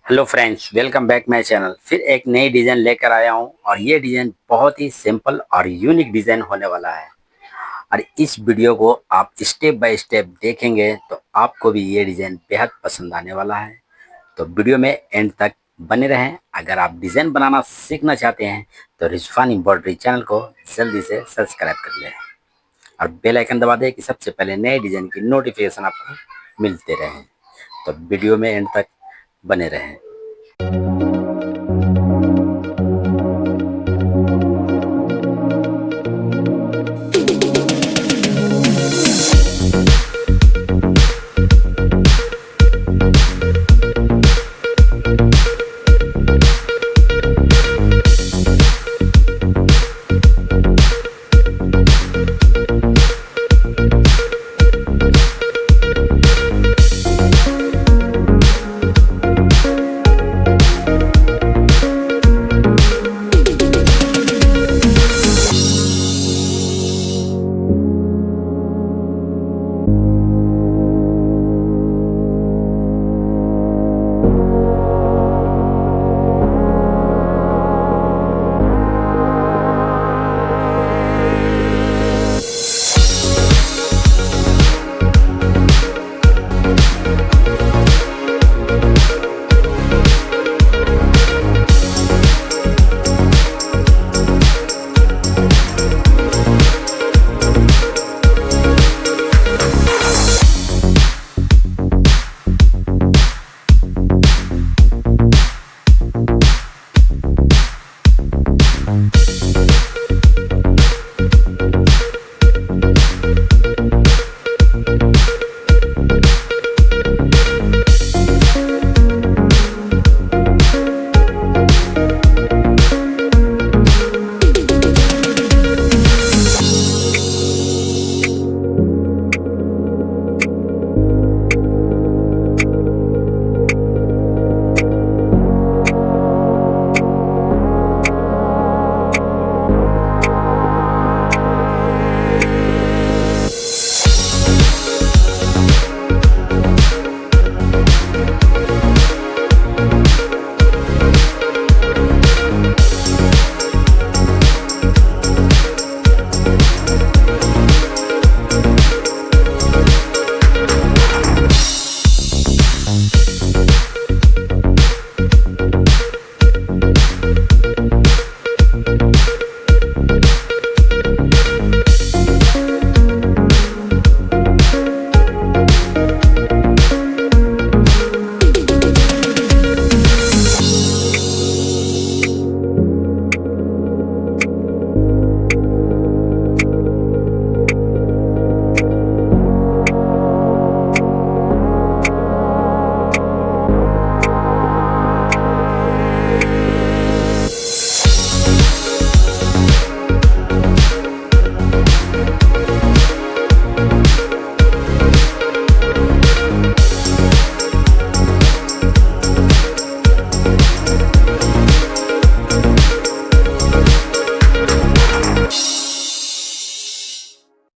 Hello friends, welcome back my channel. फिर एक नई डिज़ाइन लेकर आया हूँ और ये डिज़ाइन बहुत ही सिंपल और यूनिक डिज़ाइन होने वाला है। और इस वीडियो को आप स्टेप बाय स्टेप देखेंगे तो आपको भी ये डिज़ाइन बेहद पसंद आने वाला है। तो वीडियो में एंड तक बने रहें। अगर आप डिज़ाइन बनाना सीखना चाहते हैं तो रिजवान एम्ब्रॉयडरी चैनल को जल्दी से सब्सक्राइब कर लें और बेल आइकन दबा दें कि सबसे पहले नए डिज़ाइन की नोटिफिकेशन आपको मिलते रहें। तो वीडियो में एंड तक बने रहें।